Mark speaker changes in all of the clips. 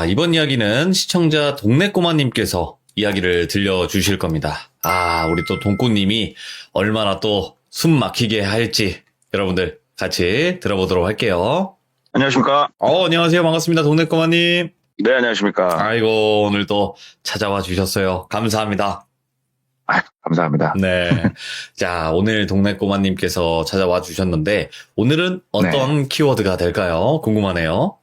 Speaker 1: 이번 이야기는 시청자 동네꼬마님께서 이야기를 들려주실 겁니다. 우리 또 동꼬님이 얼마나 또 숨 막히게 할지 여러분들 같이 들어보도록 할게요.
Speaker 2: 안녕하십니까?
Speaker 1: 안녕하세요. 반갑습니다. 동네꼬마님.
Speaker 2: 네, 안녕하십니까?
Speaker 1: 아이고, 오늘 또 찾아와 주셨어요. 감사합니다.
Speaker 2: 감사합니다.
Speaker 1: 네. 자, 오늘 동네꼬마님께서 찾아와 주셨는데, 오늘은 어떤 키워드가 될까요? 궁금하네요.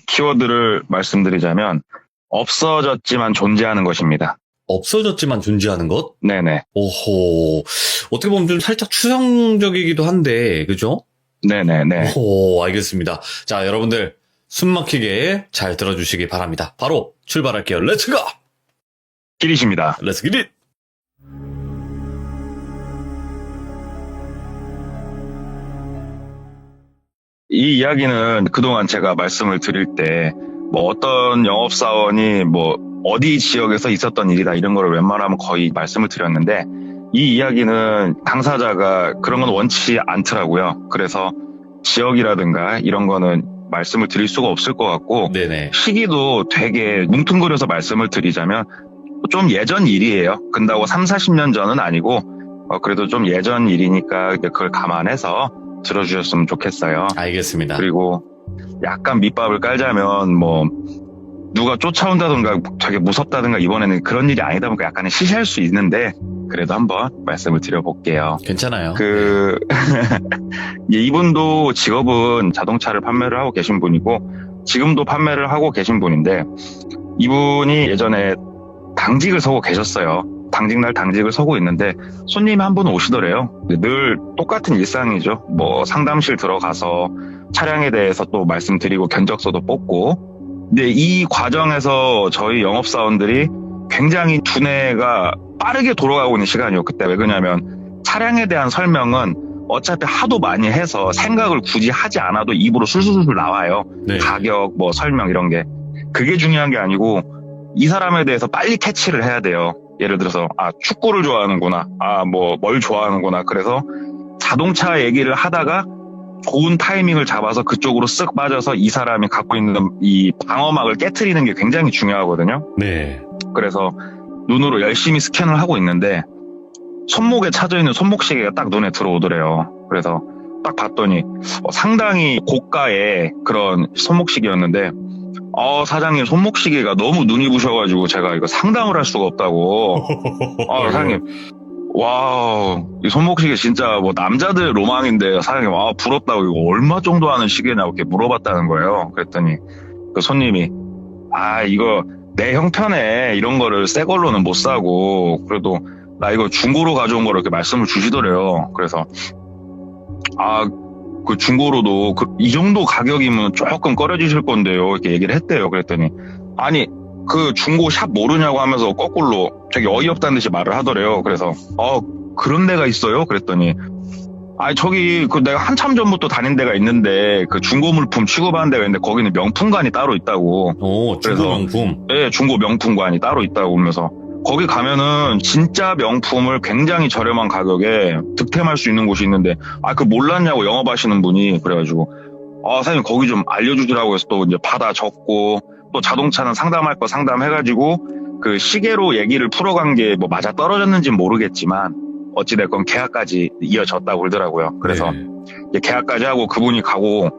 Speaker 2: 키워드를 말씀드리자면, 없어졌지만 존재하는 것입니다.
Speaker 1: 없어졌지만 존재하는 것?
Speaker 2: 네네.
Speaker 1: 오호. 어떻게 보면 좀 살짝 추상적이기도 한데, 그죠?
Speaker 2: 네네네.
Speaker 1: 오호, 알겠습니다. 자, 여러분들, 숨 막히게 잘 들어주시기 바랍니다. 바로 출발할게요. 렛츠고!
Speaker 2: 길이십니다.
Speaker 1: 렛츠 기릿!
Speaker 2: 이 이야기는 그동안 제가 말씀을 드릴 때, 어떤 영업사원이 어디 지역에서 있었던 일이다 이런 거를 웬만하면 거의 말씀을 드렸는데, 이 이야기는 당사자가 그런 건 원치 않더라고요. 그래서 지역이라든가 이런 거는 말씀을 드릴 수가 없을 것 같고,
Speaker 1: 네네.
Speaker 2: 시기도 되게 뭉뚱그려서 말씀을 드리자면 좀 예전 일이에요. 근다고 3, 40년 전은 아니고 그래도 좀 예전 일이니까 그걸 감안해서 들어주셨으면 좋겠어요.
Speaker 1: 알겠습니다.
Speaker 2: 그리고 약간 밑밥을 깔자면 누가 쫓아온다든가 되게 무섭다든가 이번에는 그런 일이 아니다 보니까 약간은 시시할 수 있는데 그래도 한번 말씀을 드려볼게요.
Speaker 1: 괜찮아요.
Speaker 2: 이분도 직업은 자동차를 판매를 하고 계신 분이고 지금도 판매를 하고 계신 분인데 이분이 예전에 당직을 서고 계셨어요. 당직날 당직을 서고 있는데 손님이 한 분 오시더래요. 늘 똑같은 일상이죠. 상담실 들어가서 차량에 대해서 또 말씀드리고 견적서도 뽑고. 근데 이 과정에서 저희 영업사원들이 굉장히 두뇌가 빠르게 돌아가고 있는 시간이요. 그때 왜 그러냐면 차량에 대한 설명은 어차피 하도 많이 해서 생각을 굳이 하지 않아도 입으로 술술술 나와요.
Speaker 1: 네.
Speaker 2: 가격, 설명 이런 게. 그게 중요한 게 아니고 이 사람에 대해서 빨리 캐치를 해야 돼요. 예를 들어서 축구를 좋아하는구나. 뭘 좋아하는구나. 그래서 자동차 얘기를 하다가 좋은 타이밍을 잡아서 그쪽으로 쓱 빠져서 이 사람이 갖고 있는 이 방어막을 깨트리는 게 굉장히 중요하거든요.
Speaker 1: 네.
Speaker 2: 그래서 눈으로 열심히 스캔을 하고 있는데 손목에 차져 있는 손목시계가 딱 눈에 들어오더래요. 그래서 딱 봤더니 상당히 고가의 그런 손목시계였는데 사장님 손목시계가 너무 눈이 부셔가지고 제가 이거 상담을 할 수가 없다고. 사장님, 와우, 이 손목시계 진짜 남자들 로망인데 사장님, 부럽다고 이거 얼마 정도 하는 시계냐고 이렇게 물어봤다는 거예요. 그랬더니 그 손님이 이거 내 형편에 이런 거를 새 걸로는 못 사고 그래도 나 이거 중고로 가져온 거를 이렇게 말씀을 주시더래요. 그래서 그 중고로도 이 정도 가격이면 조금 꺼려지실 건데요. 이렇게 얘기를 했대요. 그랬더니 그 중고 샵 모르냐고 하면서 거꾸로 되게 어이없다는 듯이 말을 하더래요. 그래서 그런 데가 있어요? 그랬더니 저기 내가 한참 전부터 다닌 데가 있는데 그 중고 물품 취급하는 데가 있는데 거기는 명품관이 따로 있다고.
Speaker 1: 중고 명품?
Speaker 2: 네, 중고 명품관이 따로 있다고 그러면서 거기 가면은 진짜 명품을 굉장히 저렴한 가격에 득템할 수 있는 곳이 있는데 그거 몰랐냐고 영업하시는 분이. 그래가지고 사장님 거기 좀 알려주더라고 해서 또 이제 받아 적고 또 자동차는 상담할 거 상담해가지고 그 시계로 얘기를 풀어간 게 맞아 떨어졌는지는 모르겠지만 어찌됐건 계약까지 이어졌다고 그러더라고요. 그래서 이제 계약까지 하고 그분이 가고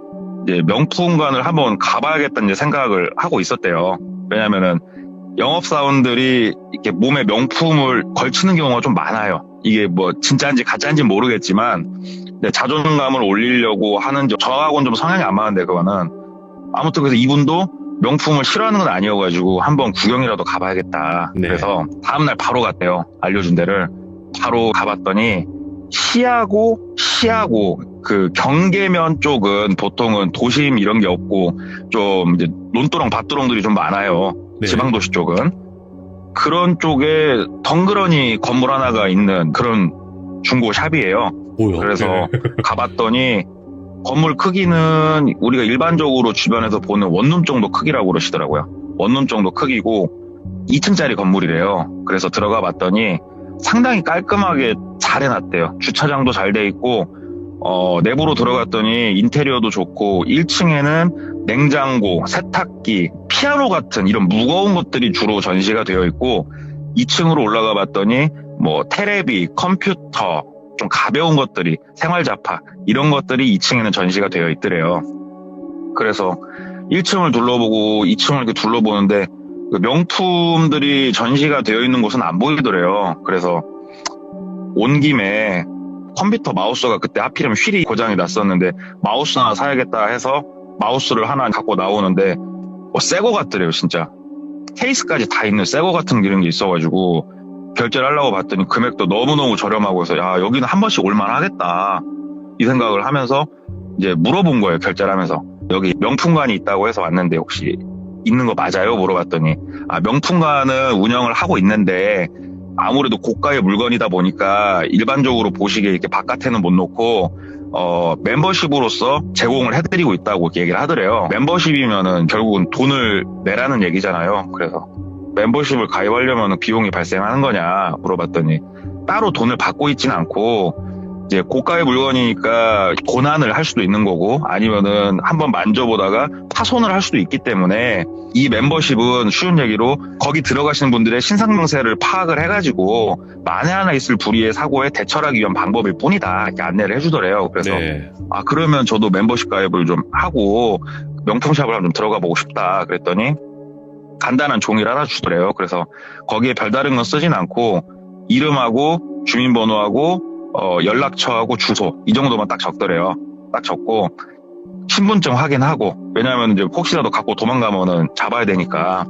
Speaker 2: 이제 명품관을 한번 가봐야겠다는 이제 생각을 하고 있었대요. 왜냐면은 영업사원들이 이렇게 몸에 명품을 걸치는 경우가 좀 많아요. 이게 진짜인지 가짜인지 모르겠지만 자존감을 올리려고 하는지 저하고는 좀 성향이 안 맞는데 그거는 아무튼 그래서 이분도 명품을 싫어하는 건 아니어가지고 한번 구경이라도 가봐야겠다.
Speaker 1: 네.
Speaker 2: 그래서 다음날 바로 갔대요. 알려준 데를 바로 가봤더니 시하고 그 경계면 쪽은 보통은 도심 이런 게 없고 좀 이제 논두렁 밭두렁들이 좀 많아요.
Speaker 1: 네.
Speaker 2: 지방도시 쪽은. 그런 쪽에 덩그러니 건물 하나가 있는 그런 중고샵이에요.
Speaker 1: 뭐야?
Speaker 2: 그래서 가봤더니 건물 크기는 우리가 일반적으로 주변에서 보는 원룸 정도 크기라고 그러시더라고요. 원룸 정도 크기고 2층짜리 건물이래요. 그래서 들어가 봤더니 상당히 깔끔하게 잘 해놨대요. 주차장도 잘 돼 있고 내부로 들어갔더니 인테리어도 좋고 1층에는 냉장고, 세탁기, 피아노 같은 이런 무거운 것들이 주로 전시가 되어 있고 2층으로 올라가 봤더니 뭐 테레비, 컴퓨터, 좀 가벼운 것들이 생활 잡화 이런 것들이 2층에는 전시가 되어 있더래요. 그래서 1층을 둘러보고 2층을 이렇게 둘러보는데 그 명품들이 전시가 되어 있는 곳은 안 보이더래요. 그래서 온 김에 컴퓨터 마우스가 그때 하필이면 휠이 고장이 났었는데 마우스 하나 사야겠다 해서 마우스를 하나 갖고 나오는데 새거 같더래요 진짜. 케이스까지 다 있는 새거 같은 이런 게 있어가지고 결제를 하려고 봤더니 금액도 너무너무 저렴하고 해서 야 여기는 한 번씩 올만하겠다 이 생각을 하면서 이제 물어본 거예요. 결제를 하면서 여기 명품관이 있다고 해서 왔는데 혹시 있는 거 맞아요? 물어봤더니 명품관은 운영을 하고 있는데 아무래도 고가의 물건이다 보니까 일반적으로 보시기에 이렇게 바깥에는 못 놓고 멤버십으로서 제공을 해드리고 있다고 이렇게 얘기를 하더래요. 멤버십이면은 결국은 돈을 내라는 얘기잖아요. 그래서 멤버십을 가입하려면 비용이 발생하는 거냐 물어봤더니 따로 돈을 받고 있지는 않고 이제 고가의 물건이니까 고난을 할 수도 있는 거고 아니면은 한번 만져보다가 파손을 할 수도 있기 때문에 이 멤버십은 쉬운 얘기로 거기 들어가시는 분들의 신상명세를 파악을 해가지고 만에 하나 있을 불의의 사고에 대처하기 위한 방법일 뿐이다 이렇게 안내를 해주더래요. 그래서
Speaker 1: 네.
Speaker 2: 그러면 저도 멤버십 가입을 좀 하고 명품샵을 좀 들어가 보고 싶다 그랬더니 간단한 종이를 하나 주더래요. 그래서 거기에 별다른 건 쓰진 않고 이름하고 주민번호하고 연락처하고 주소 이 정도만 딱 적더래요. 딱 적고 신분증 확인하고 왜냐하면 이제 혹시라도 갖고 도망가면은 잡아야 되니까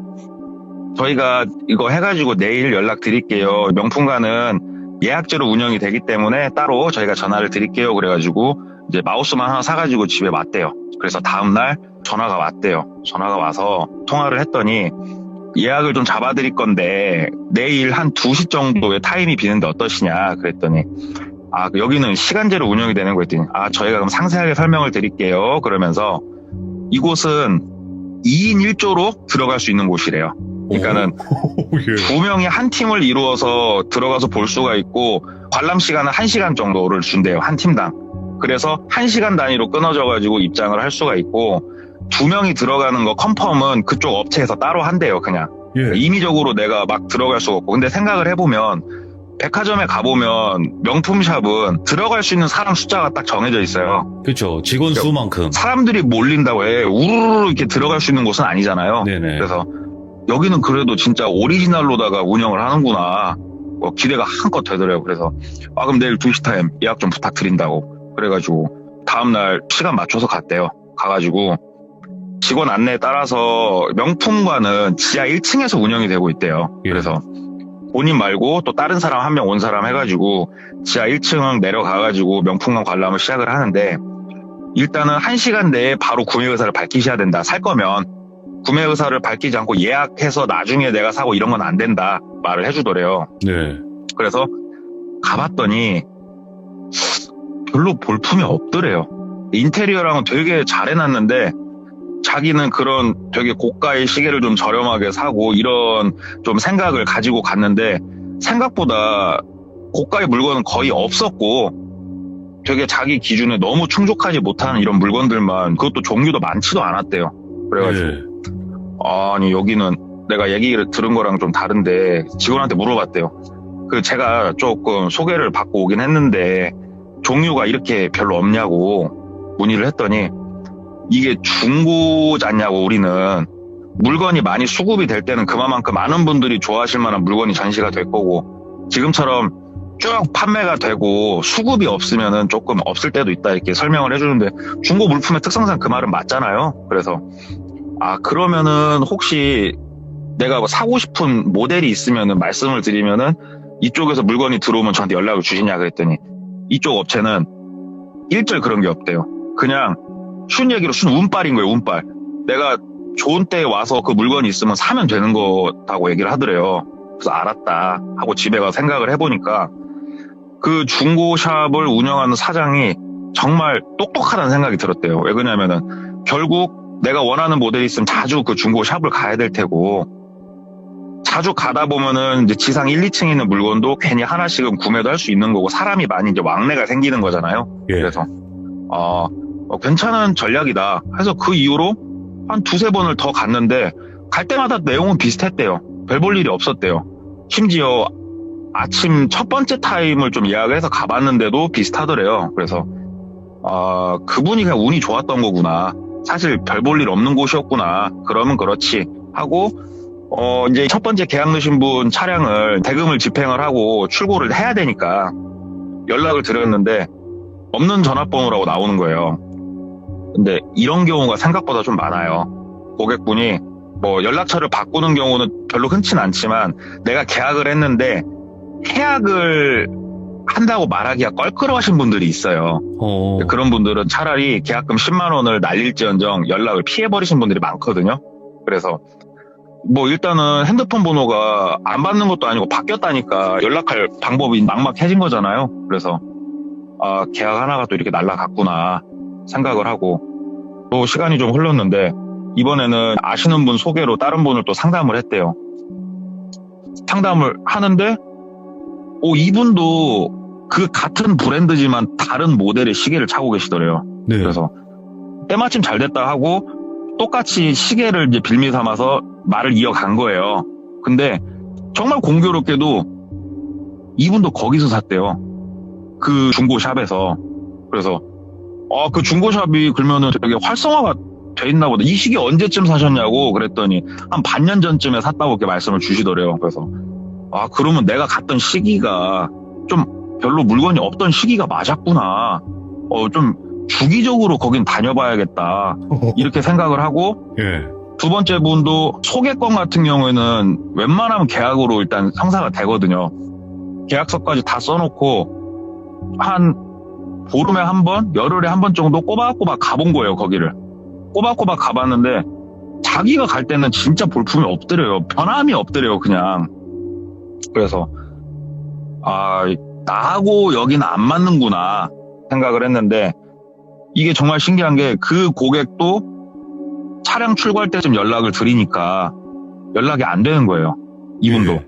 Speaker 2: 저희가 이거 해가지고 내일 연락 드릴게요. 명품관은 예약제로 운영이 되기 때문에 따로 저희가 전화를 드릴게요. 그래가지고 이제 마우스만 하나 사가지고 집에 왔대요. 그래서 다음날 전화가 왔대요. 전화가 와서 통화를 했더니 예약을 좀 잡아드릴 건데 내일 한 2시 정도의 타임이 비는데 어떠시냐 그랬더니 여기는 시간제로 운영이 되는 거 했더니 저희가 그럼 상세하게 설명을 드릴게요. 그러면서 이곳은 2인 1조로 들어갈 수 있는 곳이래요. 그러니까는
Speaker 1: 예.
Speaker 2: 2명이 한 팀을 이루어서 들어가서 볼 수가 있고 관람 시간은 1시간 정도를 준대요. 한 팀당. 그래서 1시간 단위로 끊어져가지고 입장을 할 수가 있고 2명이 들어가는 거 컨펌은 그쪽 업체에서 따로 한대요. 그냥
Speaker 1: 예.
Speaker 2: 임의적으로 내가 막 들어갈 수가 없고 근데 생각을 해보면 백화점에 가보면 명품샵은 들어갈 수 있는 사람 숫자가 딱 정해져 있어요.
Speaker 1: 그렇죠. 직원 수만큼.
Speaker 2: 사람들이 몰린다고 해. 우르르 이렇게 들어갈 수 있는 곳은 아니잖아요.
Speaker 1: 네네.
Speaker 2: 그래서 여기는 그래도 진짜 오리지널로다가 운영을 하는구나. 기대가 한껏 되더라고요. 그래서 그럼 내일 2시 타임 예약 좀 부탁드린다고. 그래가지고 다음날 시간 맞춰서 갔대요. 가가지고 직원 안내에 따라서 명품관은 지하 1층에서 운영이 되고 있대요.
Speaker 1: 예.
Speaker 2: 그래서 본인 말고 또 다른 사람 한 명 온 사람 해가지고 지하 1층 내려가가지고 명품관 관람을 시작을 하는데 일단은 1시간 내에 바로 구매 의사를 밝히셔야 된다. 살 거면 구매 의사를 밝히지 않고 예약해서 나중에 내가 사고 이런 건 안 된다 말을 해주더래요.
Speaker 1: 네.
Speaker 2: 그래서 가봤더니 별로 볼품이 없더래요. 인테리어랑은 되게 잘 해놨는데 자기는 그런 되게 고가의 시계를 좀 저렴하게 사고 이런 좀 생각을 가지고 갔는데 생각보다 고가의 물건은 거의 없었고 되게 자기 기준에 너무 충족하지 못하는 이런 물건들만 그것도 종류도 많지도 않았대요. 그래가지고
Speaker 1: 예.
Speaker 2: 아니 여기는 내가 얘기를 들은 거랑 좀 다른데 직원한테 물어봤대요. 제가 조금 소개를 받고 오긴 했는데 종류가 이렇게 별로 없냐고 문의를 했더니 이게 중고잖냐고 우리는 물건이 많이 수급이 될 때는 그만큼 많은 분들이 좋아하실 만한 물건이 전시가 될 거고 지금처럼 쭉 판매가 되고 수급이 없으면은 조금 없을 때도 있다 이렇게 설명을 해주는데 중고 물품의 특성상 그 말은 맞잖아요. 그래서 그러면은 혹시 내가 뭐 사고 싶은 모델이 있으면은 말씀을 드리면은 이쪽에서 물건이 들어오면 저한테 연락을 주시냐 그랬더니 이쪽 업체는 일절 그런 게 없대요. 그냥 쉬운 얘기로 순 운빨인 거예요. 운빨. 내가 좋은 때에 와서 그 물건이 있으면 사면 되는 거다고 얘기를 하더래요. 그래서 알았다 하고 집에 가서 생각을 해보니까 그 중고샵을 운영하는 사장이 정말 똑똑하다는 생각이 들었대요. 왜 그러냐면은 결국 내가 원하는 모델이 있으면 자주 그 중고샵을 가야 될 테고 자주 가다 보면은 이제 지상 1, 2층에 있는 물건도 괜히 하나씩은 구매도 할 수 있는 거고 사람이 많이 이제 왕래가 생기는 거잖아요.
Speaker 1: 예.
Speaker 2: 그래서 괜찮은 전략이다 해서 그 이후로 한 2-3번을 더 갔는데 갈 때마다 내용은 비슷했대요. 별 볼 일이 없었대요. 심지어 아침 첫 번째 타임을 좀 예약을 해서 가봤는데도 비슷하더래요. 그래서 그분이 그냥 운이 좋았던 거구나. 사실 별 볼 일 없는 곳이었구나. 그러면 그렇지 하고 이제 첫 번째 계약 넣으신 분 차량을 대금을 집행을 하고 출고를 해야 되니까 연락을 드렸는데 없는 전화번호라고 나오는 거예요. 근데 이런 경우가 생각보다 좀 많아요. 고객분이 뭐 연락처를 바꾸는 경우는 별로 흔치는 않지만 내가 계약을 했는데 계약을 한다고 말하기가 껄끄러워하신 분들이 있어요. 그런 분들은 차라리 계약금 10만 원을 날릴지언정 연락을 피해버리신 분들이 많거든요. 그래서 뭐 일단은 핸드폰 번호가 안 받는 것도 아니고 바뀌었다니까 연락할 방법이 막막해진 거잖아요. 그래서 계약 하나가 또 이렇게 날라갔구나 생각을 하고 또 시간이 좀 흘렀는데 이번에는 아시는 분 소개로 다른 분을 또 상담을 했대요. 상담을 하는데 이분도 그 같은 브랜드지만 다른 모델의 시계를 차고 계시더래요.
Speaker 1: 네.
Speaker 2: 그래서 때마침 잘 됐다 하고 똑같이 시계를 이제 빌미 삼아서 말을 이어간 거예요. 근데 정말 공교롭게도 이분도 거기서 샀대요. 그 중고샵에서. 그래서 그 중고샵이 그러면은 되게 활성화가 돼 있나 보다. 이 시계 언제쯤 사셨냐고 그랬더니 한 반년 전쯤에 샀다고 이렇게 말씀을 주시더래요. 그래서 그러면 내가 갔던 시기가 좀 별로 물건이 없던 시기가 맞았구나. 좀 주기적으로 거긴 다녀봐야겠다. 이렇게 생각을 하고
Speaker 1: 예.
Speaker 2: 두 번째 분도 소개권 같은 경우에는 웬만하면 계약으로 일단 성사가 되거든요. 계약서까지 다 써놓고 한 보름에 한 번, 열흘에 한 번 정도 꼬박꼬박 가본 거예요, 거기를. 꼬박꼬박 가봤는데 자기가 갈 때는 진짜 볼품이 없더래요. 변함이 없더래요, 그냥. 그래서 나하고 여기는 안 맞는구나 생각을 했는데 이게 정말 신기한 게 그 고객도 차량 출고할 때쯤 연락을 드리니까 연락이 안 되는 거예요. 이분도.
Speaker 1: 예.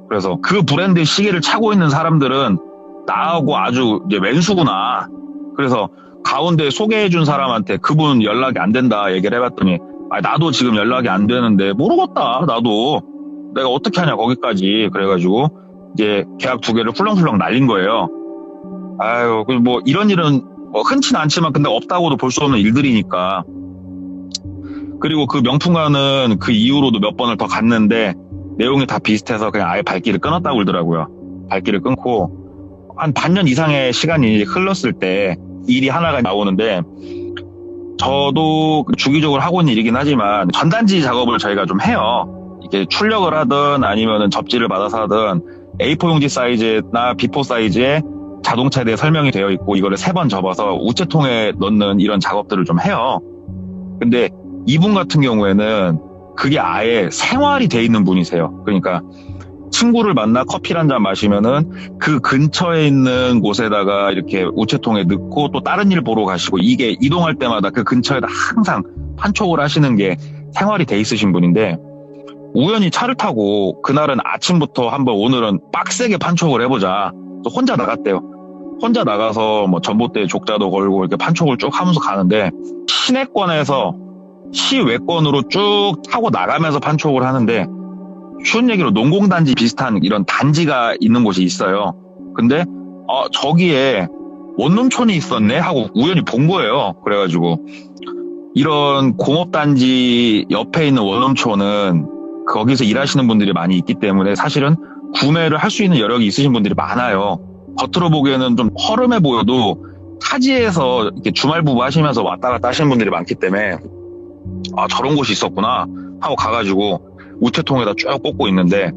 Speaker 2: 그래서 그 브랜드의 시계를 차고 있는 사람들은 나하고 아주 이제 왼수구나. 그래서 가운데 소개해준 사람한테 그분 연락이 안 된다 얘기를 해봤더니 나도 지금 연락이 안 되는데 모르겠다. 나도 내가 어떻게 하냐 거기까지. 그래가지고 이제 계약 2개를 훌렁훌렁 날린 거예요. 뭐 이런 일은 뭐 흔치는 않지만 근데 없다고도 볼 수 없는 일들이니까. 그리고 그 명품관은 그 이후로도 몇 번을 더 갔는데 내용이 다 비슷해서 그냥 아예 발길을 끊었다고 그러더라고요. 발길을 끊고 한 반년 이상의 시간이 흘렀을 때 일이 하나가 나오는데 저도 주기적으로 하고 있는 일이긴 하지만 전단지 작업을 저희가 좀 해요. 이렇게 출력을 하든 아니면은 접지를 받아서 하든 A4 용지 사이즈나 B4 사이즈에 자동차에 대해 설명이 되어 있고 이거를 3번 접어서 우체통에 넣는 이런 작업들을 좀 해요. 근데 이분 같은 경우에는 그게 아예 생활이 돼 있는 분이세요. 그러니까 친구를 만나 커피를 한 잔 마시면은 그 근처에 있는 곳에다가 이렇게 우체통에 넣고 또 다른 일 보러 가시고 이게 이동할 때마다 그 근처에다 항상 판촉을 하시는 게 생활이 돼 있으신 분인데 우연히 차를 타고 그날은 아침부터 한번 오늘은 빡세게 판촉을 해보자. 또 혼자 나갔대요. 혼자 나가서 뭐 전봇대에 족자도 걸고 이렇게 판촉을 쭉 하면서 가는데 시내권에서 시외권으로 쭉 타고 나가면서 판촉을 하는데 쉬운 얘기로 농공단지 비슷한 이런 단지가 있는 곳이 있어요. 근데 저기에 원룸촌이 있었네 하고 우연히 본 거예요. 그래가지고 이런 공업단지 옆에 있는 원룸촌은 거기서 일하시는 분들이 많이 있기 때문에 사실은 구매를 할 수 있는 여력이 있으신 분들이 많아요. 겉으로 보기에는 좀 허름해 보여도 타지에서 이렇게 주말 부부 하시면서 왔다 갔다 하시는 분들이 많기 때문에 저런 곳이 있었구나 하고 가가지고 우체통에다 쭉 꽂고 있는데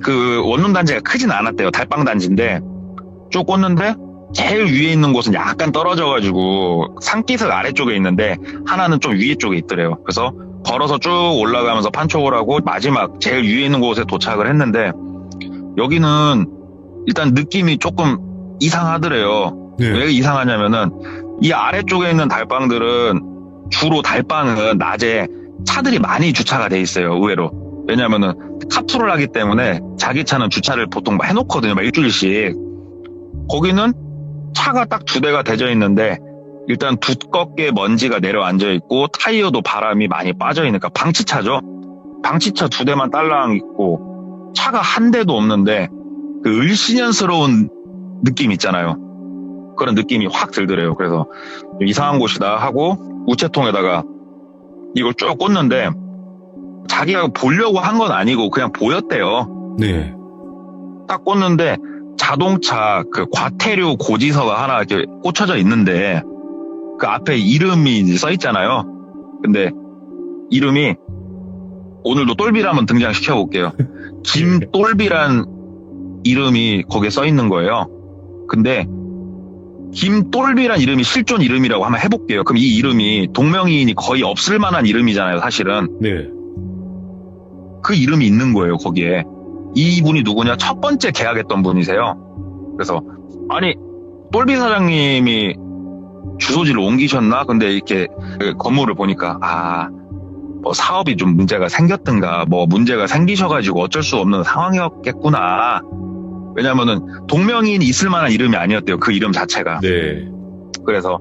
Speaker 2: 그 원룸 단지가 크진 않았대요. 달방 단지인데 쭉 꽂는데 제일 위에 있는 곳은 약간 떨어져가지고 산기슭 아래쪽에 있는데 하나는 좀 위에 쪽에 있더래요. 그래서 걸어서 쭉 올라가면서 판촉을 하고 마지막 제일 위에 있는 곳에 도착을 했는데 여기는 일단 느낌이 조금 이상하더래요.
Speaker 1: 네.
Speaker 2: 왜 이상하냐면은 이 아래쪽에 있는 달방들은 주로 달방은 낮에 차들이 많이 주차가 돼 있어요. 의외로. 왜냐면은 카풀을 하기 때문에 자기 차는 주차를 보통 해놓거든요. 일주일씩. 거기는 차가 딱 2대가 대져 있는데 일단 두껍게 먼지가 내려앉아 있고 타이어도 바람이 많이 빠져 있으니까 방치차죠. 방치차 2대만 딸랑 있고 차가 한 대도 없는데 그 을씨년스러운 느낌 있잖아요. 그런 느낌이 확 들더래요. 그래서 이상한 곳이다 하고 우체통에다가 이걸 쭉 꽂는데 자기가 보려고 한 건 아니고 그냥 보였대요.
Speaker 1: 네.
Speaker 2: 딱 꽂는데 자동차 그 과태료 고지서가 하나 이렇게 꽂혀져 있는데 그 앞에 이름이 이제 써 있잖아요. 근데 이름이 오늘도 똘비를 한번 등장시켜 볼게요. 김똘비란 이름이 거기에 써 있는 거예요. 근데 김똘비란 이름이 실존 이름이라고 한번 해볼게요. 그럼 이 이름이 동명이인이 거의 없을 만한 이름이잖아요, 사실은.
Speaker 1: 네.
Speaker 2: 그 이름이 있는 거예요, 거기에. 이분이 누구냐? 첫 번째 계약했던 분이세요. 그래서 아니 똘비 사장님이 주소지를 옮기셨나? 근데 이렇게 그 건물을 보니까 뭐 사업이 좀 문제가 생겼든가 뭐 문제가 생기셔가지고 어쩔 수 없는 상황이었겠구나. 왜냐면은 동명이인이 있을 만한 이름이 아니었대요. 그 이름 자체가.
Speaker 1: 네.
Speaker 2: 그래서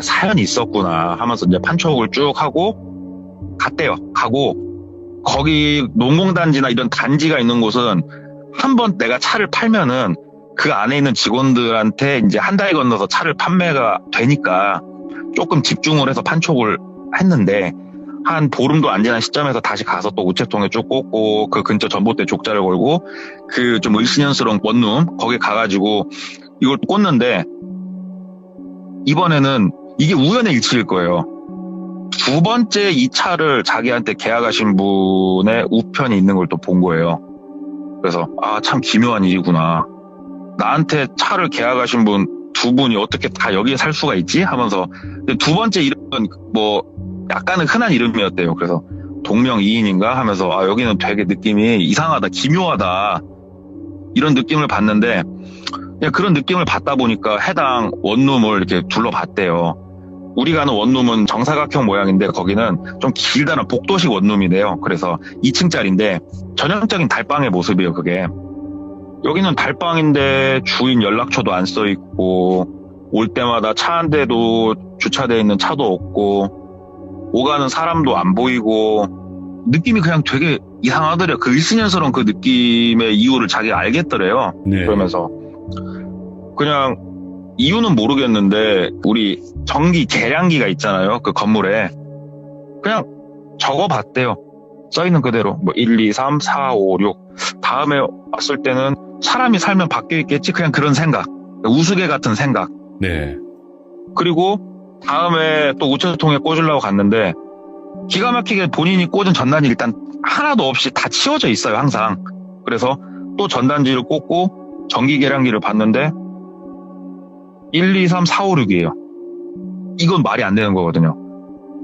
Speaker 2: 사연이 있었구나 하면서 이제 판촉을 쭉 하고 갔대요. 가고 거기 농공단지나 이런 단지가 있는 곳은 한번 내가 차를 팔면은 그 안에 있는 직원들한테 이제 한 달 건너서 차를 판매가 되니까 조금 집중을 해서 판촉을 했는데 한 보름도 안 지난 시점에서 다시 가서 또 우체통에 쭉 꽂고 그 근처 전봇대 족자를 걸고 그 좀 을씨년스러운 원룸 거기 가가지고 이걸 꽂는데 이번에는 이게 우연의 일치일 거예요. 2번째 이 차를 자기한테 계약하신 분의 우편이 있는 걸 또 본 거예요. 그래서 참 기묘한 일이구나. 나한테 차를 계약하신 분 2분이 어떻게 다 여기에 살 수가 있지? 하면서 2번째 이름은 뭐 약간은 흔한 이름이었대요. 그래서 동명이인인가 하면서 여기는 되게 느낌이 이상하다, 기묘하다 이런 느낌을 받는데 그냥 그런 느낌을 받다 보니까 해당 원룸을 이렇게 둘러봤대요. 우리가 아는 원룸은 정사각형 모양인데 거기는 좀 길다란 복도식 원룸이래요. 그래서 2층짜리인데 전형적인 달방의 모습이에요, 그게. 여기는 달방인데 주인 연락처도 안 써 있고 올 때마다 차 한 대도 주차되어 있는 차도 없고 오가는 사람도 안 보이고 느낌이 그냥 되게 이상하더래요. 그 일신년스러운 그 느낌의 이유를 자기가 알겠더래요.
Speaker 1: 네.
Speaker 2: 그러면서 그냥 이유는 모르겠는데 우리 전기 계량기가 있잖아요. 그 건물에 그냥 적어봤대요. 써있는 그대로 뭐 1, 2, 3, 4, 5, 6 다음에 왔을 때는 사람이 살면 바뀌어 있겠지. 그냥 그런 생각, 우스개 같은 생각.
Speaker 1: 네.
Speaker 2: 그리고 다음에 또 우체통에 꽂으려고 갔는데 기가 막히게 본인이 꽂은 전단지 일단 하나도 없이 다 치워져 있어요, 항상. 그래서 또 전단지를 꽂고 전기 계량기를 봤는데 1, 2, 3, 4, 5, 6이에요. 이건 말이 안 되는 거거든요.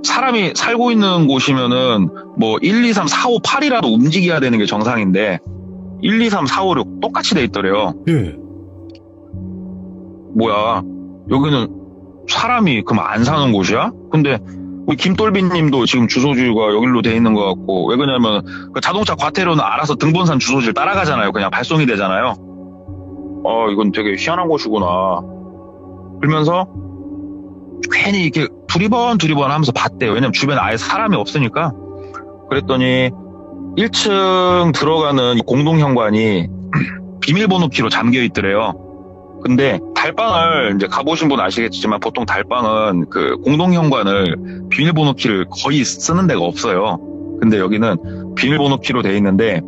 Speaker 2: 사람이 살고 있는 곳이면은 뭐 1, 2, 3, 4, 5, 8이라도 움직여야 되는 게 정상인데 1, 2, 3, 4, 5, 6 똑같이 돼 있더래요.
Speaker 1: 네.
Speaker 2: 뭐야, 여기는 사람이 그럼 안 사는 곳이야? 근데 우리 김똘비님도 지금 주소지가 여기로 돼 있는 것 같고, 왜 그러냐면 그 자동차 과태료는 알아서 등본산 주소지를 따라가잖아요. 그냥 발송이 되잖아요. 이건 되게 희한한 곳이구나 그러면서 괜히 이렇게 두리번 하면서 봤대요. 왜냐면 주변에 아예 사람이 없으니까. 그랬더니 1층 들어가는 공동현관이 비밀번호 키로 잠겨 있더래요. 근데 달방을 이제 가보신 분 아시겠지만 보통 달방은 그 공동현관을 비밀번호 키를 거의 쓰는 데가 없어요. 근데 여기는 비밀번호 키로 돼 있는데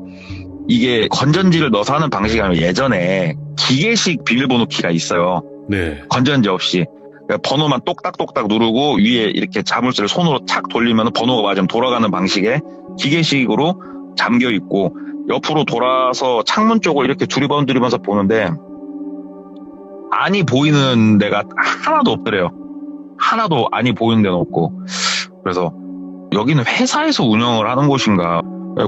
Speaker 2: 이게 건전지를 넣어서 하는 방식이 아니라 예전에 기계식 비밀번호 키가 있어요.
Speaker 1: 네.
Speaker 2: 건전지 없이. 그러니까 번호만 똑딱똑딱 누르고 위에 이렇게 자물쇠를 손으로 착 돌리면 번호가 맞으면 돌아가는 방식의 기계식으로 잠겨 있고 옆으로 돌아서 창문 쪽을 이렇게 두리번두리면서 보는데 안이 보이는 데가 하나도 없더래요. 하나도 안이 보이는 데는 없고. 그래서 여기는 회사에서 운영을 하는 곳인가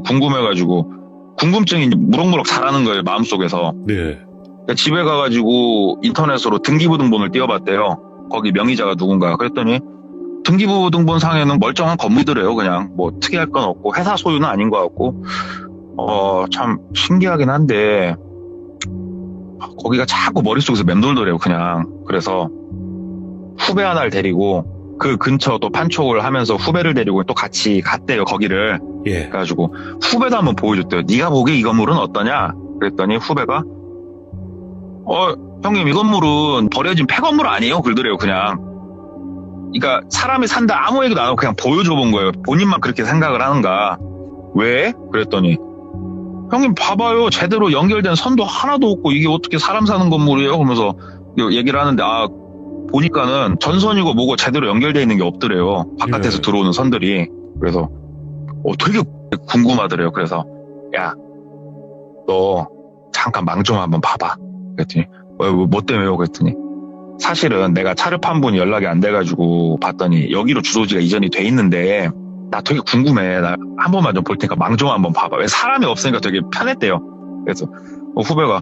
Speaker 2: 궁금해가지고 궁금증이 무럭무럭 자라는 거예요, 마음속에서.
Speaker 1: 네.
Speaker 2: 그러니까 집에 가가지고 인터넷으로 등기부등본을 띄워봤대요. 거기 명의자가 누군가. 그랬더니 등기부등본 상에는 멀쩡한 건물이더래요. 그냥 뭐 특이할 건 없고 회사 소유는 아닌 것 같고. 참 신기하긴 한데 거기가 자꾸 머릿속에서 맴돌더래요, 그냥. 그래서 후배 하나를 데리고 그 근처 또 판촉을 하면서 후배를 데리고 또 같이 갔대요, 거기를.
Speaker 1: 예.
Speaker 2: 그래가지고 후배도 한번 보여줬대요. 네가 보기에 이 건물은 어떠냐? 그랬더니 후배가 형님 이 건물은 버려진 폐건물 아니에요? 그러더래요, 그냥. 그러니까 사람이 산다 아무 얘기도 안 하고 그냥 보여줘 본 거예요. 본인만 그렇게 생각을 하는가. 왜? 그랬더니 형님 봐봐요. 제대로 연결된 선도 하나도 없고 이게 어떻게 사람 사는 건물이에요? 그러면서 얘기를 하는데 보니까는 전선이고 뭐고 제대로 연결되어 있는 게 없더래요. 바깥에서
Speaker 1: 예.
Speaker 2: 들어오는 선들이. 그래서 되게 궁금하더래요. 그래서 야, 너 잠깐 망 좀 한번 봐봐. 그랬더니 뭐 때문에요? 그랬더니 사실은 내가 차를 판 분이 연락이 안 돼가지고 봤더니 여기로 주소지가 이전이 돼 있는데 나 되게 궁금해. 나 한 번만 좀 볼 테니까 망 좀 한번 봐봐. 왜 사람이 없으니까 되게 편했대요. 그래서 후배가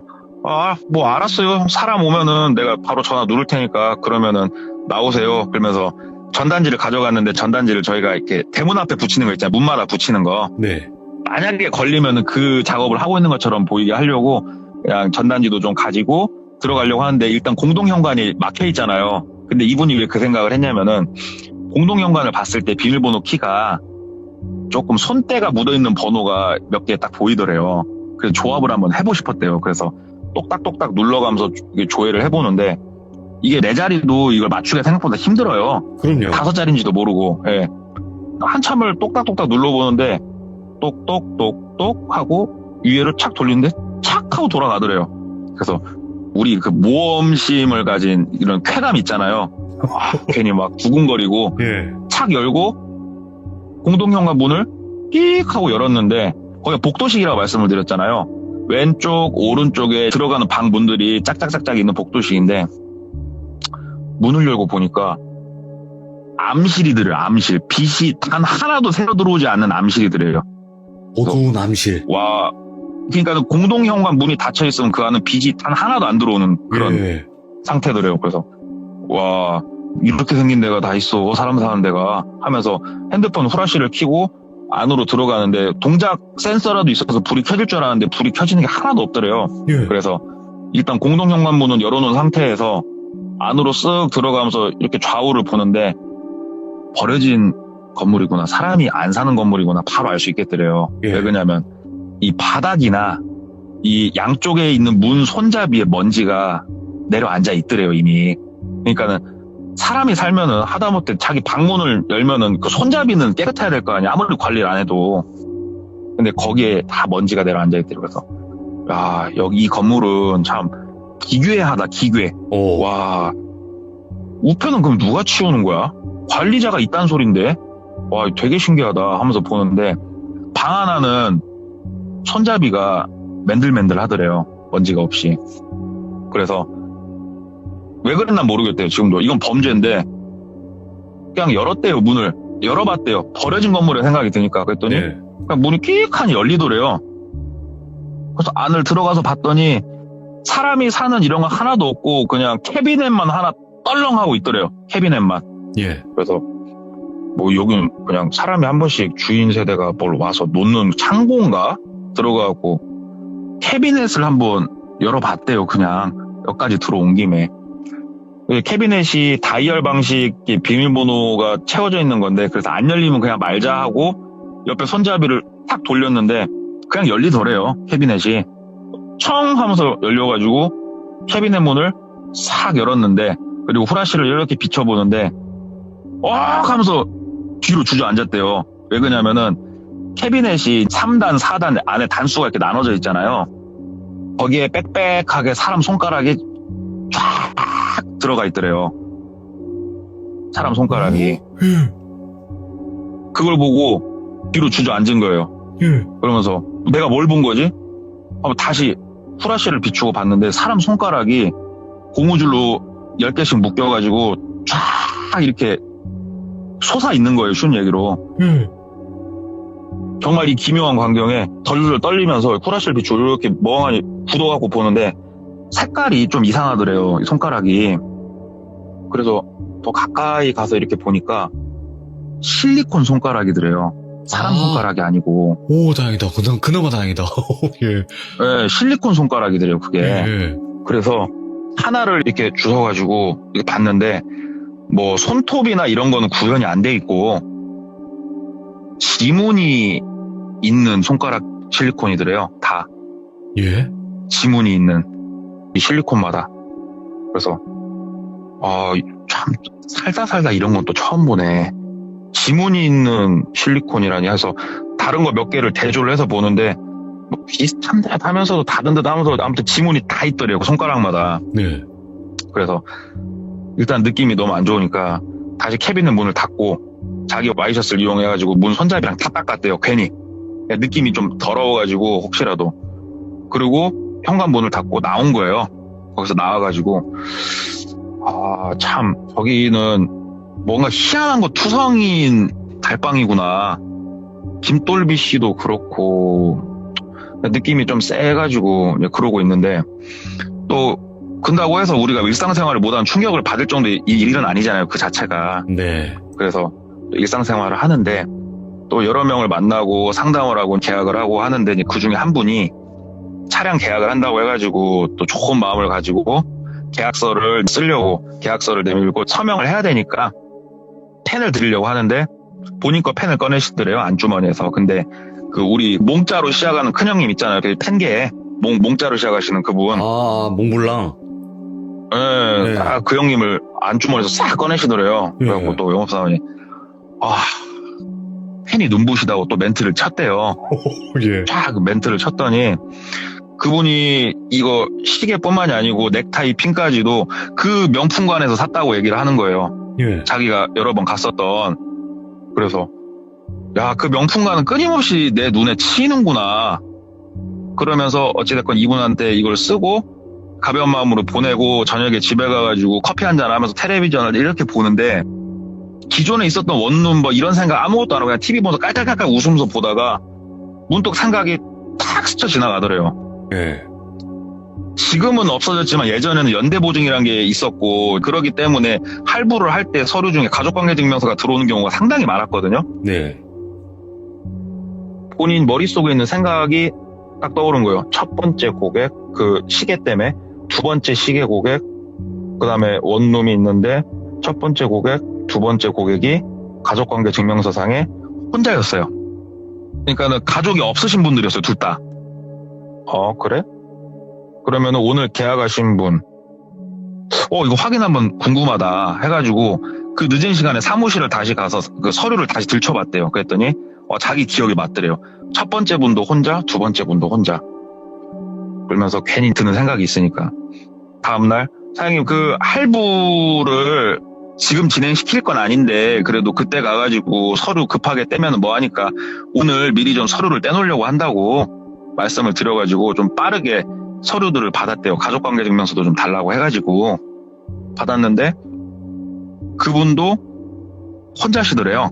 Speaker 2: 뭐 알았어요. 사람 오면은 내가 바로 전화 누를 테니까 그러면은 나오세요. 그러면서 전단지를 가져갔는데 전단지를 저희가 이렇게 대문 앞에 붙이는 거 있잖아요. 문마다 붙이는 거.
Speaker 1: 네.
Speaker 2: 만약에 걸리면은 그 작업을 하고 있는 것처럼 보이게 하려고 그냥 전단지도 좀 가지고 들어가려고 하는데 일단 공동현관이 막혀 있잖아요. 근데 이분이 왜 그 생각을 했냐면은 공동현관을 봤을 때 비밀번호 키가 조금 손때가 묻어있는 번호가 몇 개 딱 보이더래요. 그래서 조합을 한번 해보고 싶었대요. 그래서 똑딱똑딱 눌러가면서 조회를 해보는데 이게 네 자리도 이걸 맞추기가 생각보다 힘들어요.
Speaker 1: 그럼요.
Speaker 2: 5자리인지도 모르고. 예. 한참을 똑딱똑딱 눌러보는데 똑똑똑똑 하고 위에를 착 돌리는데 착 하고 돌아가더래요. 그래서 우리 그 모험심을 가진 이런 쾌감 있잖아요. 괜히 막 두근거리고
Speaker 1: 예.
Speaker 2: 착 열고 공동현관 문을 끽 하고 열었는데 거기가 복도식이라고 말씀을 드렸잖아요. 왼쪽 오른쪽에 들어가는 방 문들이 짝짝짝짝 있는 복도식인데 문을 열고 보니까 암실이더래요. 암실. 빛이 단 하나도 새어 들어오지 않는 암실이더래요.
Speaker 1: 어두운 암실.
Speaker 2: 와, 그러니까 공동현관 문이 닫혀 있으면 그 안은 빛이 단 하나도 안 들어오는 그런
Speaker 1: 예.
Speaker 2: 상태더래요. 그래서 와, 이렇게 생긴 데가 다 있어. 사람 사는 데가 하면서 핸드폰 후라시를 켜고 안으로 들어가는데 동작 센서라도 있어서 불이 켜질 줄 알았는데 불이 켜지는 게 하나도 없더래요.
Speaker 1: 예.
Speaker 2: 그래서 일단 공동현관 문은 열어놓은 상태에서 안으로 쓱 들어가면서 이렇게 좌우를 보는데 버려진 건물이구나. 사람이 안 사는 건물이구나. 바로 알 수 있겠더래요.
Speaker 1: 예.
Speaker 2: 왜 그러냐면 이 바닥이나 이 양쪽에 있는 문 손잡이에 먼지가 내려앉아 있더래요, 이미. 그러니까는 사람이 살면은 하다못해 자기 방문을 열면은 그 손잡이는 깨끗해야 될 거 아니야. 아무리 관리를 안 해도. 근데 거기에 다 먼지가 내려앉아 있더래요. 그래서 야, 여기 이 건물은 참 기괴하다, 기괴.
Speaker 1: 오.
Speaker 2: 와, 우편은 그럼 누가 치우는 거야? 관리자가 있다는 소린데? 와, 되게 신기하다 하면서 보는데 방 하나는 손잡이가 맨들맨들 하더래요. 먼지가 없이. 그래서 왜 그랬나 모르겠대요. 지금도. 이건 범죄인데 그냥 열었대요. 문을. 열어봤대요. 버려진 건물에 생각이 드니까. 그랬더니
Speaker 1: 예.
Speaker 2: 그냥 문이 끽하니 열리더래요. 그래서 안을 들어가서 봤더니 사람이 사는 이런 거 하나도 없고 그냥 캐비넷만 하나 떨렁하고 있더래요. 캐비넷만.
Speaker 1: 예.
Speaker 2: 그래서 뭐 여기는 그냥 사람이 한 번씩 주인 세대가 뭘 와서 놓는 창고인가 들어가고 캐비넷을 한번 열어봤대요. 그냥 여기까지 들어온 김에. 캐비넷이 다이얼 방식 비밀번호가 채워져 있는 건데 그래서 안 열리면 그냥 말자 하고 옆에 손잡이를 탁 돌렸는데 그냥 열리더래요. 캐비넷이 청 하면서 열려가지고 캐비넷 문을 싹 열었는데 그리고 후라시를 이렇게 비춰보는데 하면서 뒤로 주저앉았대요. 왜 그러냐면은 캐비넷이 3단, 4단 안에 단수가 이렇게 나눠져 있잖아요. 거기에 빽빽하게 사람 손가락이 쫙 들어가 있더래요. 사람 손가락이. 그걸 보고 뒤로 주저앉은 거예요. 그러면서 내가 뭘 본 거지? 한번 다시 후라시를 비추고 봤는데 사람 손가락이 고무줄로 10개씩 묶여가지고 쫙 이렇게 솟아 있는 거예요. 쉬운 얘기로. 정말 이 기묘한 광경에 덜덜 떨리면서 후라시를 비추고 이렇게 멍하니 굳어갖고 보는데 색깔이 좀 이상하더래요. 이 손가락이. 그래서 더 가까이 가서 이렇게 보니까 실리콘 손가락이더래요. 사람 손가락이 아니고.
Speaker 1: 오, 다행이다. 그나마 다행이다. 예.
Speaker 2: 네, 실리콘 손가락이더래요, 그게.
Speaker 1: 예.
Speaker 2: 그래서 하나를 이렇게 주워가지고 이렇게 봤는데 뭐 손톱이나 이런 거는 구현이 안 돼 있고 지문이 있는 손가락 실리콘이더래요. 다
Speaker 1: 예?
Speaker 2: 지문이 있는 이 실리콘마다. 그래서 참 살다 이런 건 또 처음 보네. 지문이 있는 실리콘이라니 해서 다른 거 몇 개를 대조를 해서 보는데 뭐 비슷한 듯 하면서도 다른 듯 하면서 아무튼 지문이 다 있더래요. 손가락마다.
Speaker 1: 네.
Speaker 2: 그래서 일단 느낌이 너무 안 좋으니까 다시 캐비넷 문을 닫고 자기 와이셔츠를 이용해가지고 문 손잡이랑 다 닦았대요. 괜히 느낌이 좀 더러워가지고 혹시라도. 그리고 현관문을 닫고 나온 거예요. 거기서 나와가지고 참 저기는 뭔가 희한한 거 투성인 달방이구나. 김돌비 씨도 그렇고 느낌이 좀 세가지고 그러고 있는데 또 근다고 해서 우리가 일상생활을 못하는 충격을 받을 정도의 이 일은 아니잖아요. 그 자체가.
Speaker 1: 네.
Speaker 2: 그래서 일상생활을 하는데 또 여러 명을 만나고 상담을 하고 계약을 하고 하는데 그 중에 한 분이 차량 계약을 한다고 해가지고 또 좋은 마음을 가지고 계약서를 쓰려고 계약서를 내밀고 서명을 해야 되니까 펜을 드리려고 하는데 본인 거 펜을 꺼내시더래요. 안주머니에서. 근데 그 우리 몽자로 시작하는 큰형님 있잖아요. 그 펜계에 몽자로 시작하시는 그분.
Speaker 1: 몽블랑.
Speaker 2: 네. 그 형님을 안주머니에서 싹 꺼내시더래요. 그래갖고
Speaker 1: 네.
Speaker 2: 또 영업사원이 펜이 눈부시다고 또 멘트를 쳤대요.
Speaker 1: 예.
Speaker 2: 쫙 멘트를 쳤더니 그분이 이거 시계뿐만이 아니고 넥타이 핀까지도 그 명품관에서 샀다고 얘기를 하는 거예요.
Speaker 1: 예.
Speaker 2: 자기가 여러 번 갔었던. 그래서 야, 그 명품관은 끊임없이 내 눈에 치이는구나. 그러면서 어찌됐건 이분한테 이걸 쓰고 가벼운 마음으로 보내고 저녁에 집에 가가지고 커피 한잔 하면서 텔레비전을 이렇게 보는데 기존에 있었던 원룸 뭐 이런 생각 아무것도 안 하고 그냥 TV 보면서 깔깔깔깔 웃으면서 보다가 문득 생각이 탁 스쳐 지나가더래요.
Speaker 1: 예.
Speaker 2: 지금은 없어졌지만 예전에는 연대보증이라는 게 있었고 그러기 때문에 할부를 할 때 서류 중에 가족관계증명서가 들어오는 경우가 상당히 많았거든요.
Speaker 1: 네.
Speaker 2: 본인 머릿속에 있는 생각이 딱 떠오른 거예요. 첫 번째 고객, 그 시계 때문에 두 번째 시계 고객, 그 다음에 원룸이 있는데 첫 번째 고객, 두 번째 고객이 가족관계증명서상에 혼자였어요. 그러니까는 가족이 없으신 분들이었어요, 둘 다. 그래? 그러면은 오늘 계약하신 분, 이거 확인 한번 궁금하다 해가지고 그 늦은 시간에 사무실을 다시 가서 그 서류를 다시 들춰봤대요. 그랬더니 자기 기억이 맞더래요. 첫 번째 분도 혼자, 두 번째 분도 혼자. 그러면서 괜히 드는 생각이 있으니까 다음날 사장님 그 할부를 지금 진행시킬 건 아닌데 그래도 그때 가가지고 서류 급하게 떼면 뭐하니까 오늘 미리 좀 서류를 떼놓으려고 한다고 말씀을 드려가지고 좀 빠르게 서류들을 받았대요. 가족관계증명서도 좀 달라고 해가지고 받았는데 그분도 혼자시더래요.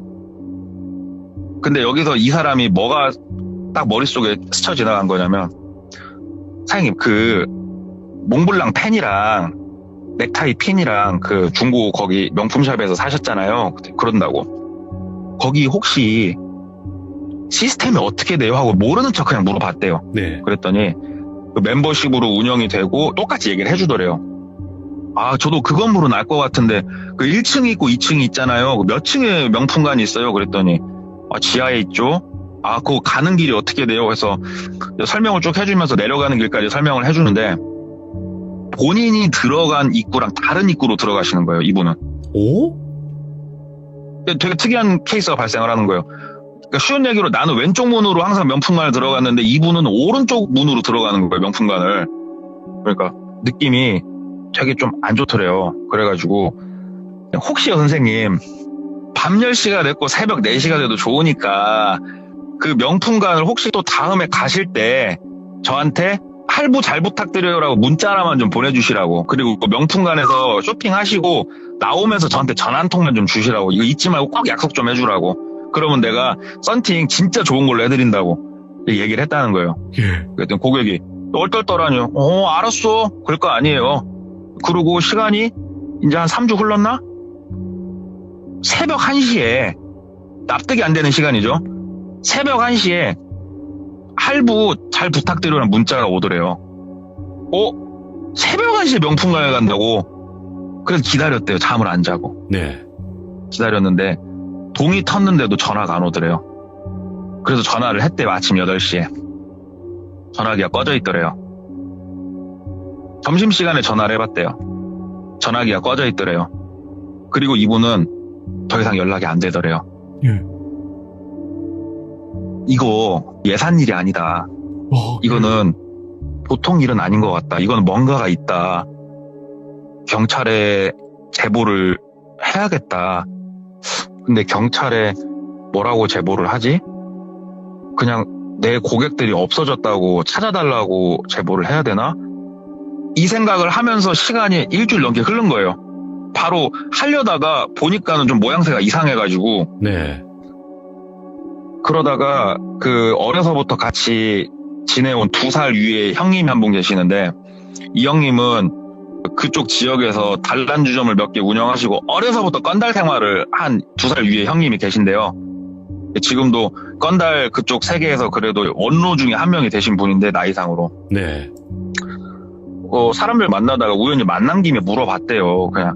Speaker 2: 근데 여기서 이 사람이 뭐가 딱 머릿속에 스쳐 지나간 거냐면 사장님 그 몽블랑 펜이랑 넥타이 핀이랑 그 중고 거기 명품샵에서 사셨잖아요. 그런다고 거기 혹시 시스템이 어떻게 돼요? 하고 모르는 척 그냥 물어봤대요.
Speaker 1: 네.
Speaker 2: 그랬더니 그 멤버십으로 운영이 되고 똑같이 얘기를 해주더래요. 저도 그 건물은 알 것 같은데 그 1층이 있고 2층이 있잖아요. 몇 층에 명품관이 있어요? 그랬더니 지하에 있죠. 그거 가는 길이 어떻게 돼요? 그래서 설명을 쭉 해주면서 내려가는 길까지 설명을 해주는데 본인이 들어간 입구랑 다른 입구로 들어가시는 거예요, 이분은.
Speaker 1: 오?
Speaker 2: 되게 특이한 케이스가 발생을 하는 거예요. 그러니까 쉬운 얘기로 나는 왼쪽 문으로 항상 명품관을 들어갔는데 이분은 오른쪽 문으로 들어가는 거예요, 명품관을. 그러니까 느낌이 되게 좀 안 좋더래요. 그래가지고 혹시요 선생님 밤 10시가 됐고 새벽 4시가 돼도 좋으니까 그 명품관을 혹시 또 다음에 가실 때 저한테 할부 잘 부탁드려요라고 문자 하나만 좀 보내주시라고. 그리고 그 명품관에서 쇼핑하시고 나오면서 저한테 전화 한 통만 좀 주시라고. 이거 잊지 말고 꼭 약속 좀 해주라고. 그러면 내가 썬팅 진짜 좋은 걸로 해드린다고 얘기를 했다는 거예요.
Speaker 1: 예.
Speaker 2: 그랬더니 고객이 얼떨떨하뇨. 알았어. 그럴 거 아니에요. 그리고 시간이 이제 한 3주 흘렀나? 새벽 1시에 납득이 안 되는 시간이죠. 새벽 1시에 할부 잘 부탁드려라는 문자가 오더래요. 새벽 1시에 명품관에 간다고? 그래서 기다렸대요. 잠을 안 자고.
Speaker 1: 네.
Speaker 2: 기다렸는데 동이 텄는데도 전화가 안 오더래요. 그래서 전화를 했대요. 아침 8시에. 전화기가 꺼져 있더래요. 점심시간에 전화를 해봤대요. 전화기가 꺼져 있더래요. 그리고 이분은 더 이상 연락이 안 되더래요.
Speaker 3: 예.
Speaker 2: 이거 예산일이 아니다. 이거는 보통 일은 아닌 것 같다. 이거는 뭔가가 있다. 경찰에 제보를 해야겠다. 근데 경찰에 뭐라고 제보를 하지? 그냥 내 고객들이 없어졌다고 찾아달라고 제보를 해야 되나? 이 생각을 하면서 시간이 일주일 넘게 흐른 거예요. 바로 하려다가 보니까는 좀 모양새가 이상해가지고
Speaker 1: 네.
Speaker 2: 그러다가 그 어려서부터 같이 지내온 2살 위에 형님이 한 분 계시는데 이 형님은 그쪽 지역에서 단란주점을 몇 개 운영하시고 어려서부터 건달 생활을 한 2살 위에 형님이 계신데요. 지금도 건달 그쪽 세계에서 그래도 원로 중에 한 명이 되신 분인데 나이상으로.
Speaker 1: 네.
Speaker 2: 사람들 만나다가 우연히 만난 김에 물어봤대요. 그냥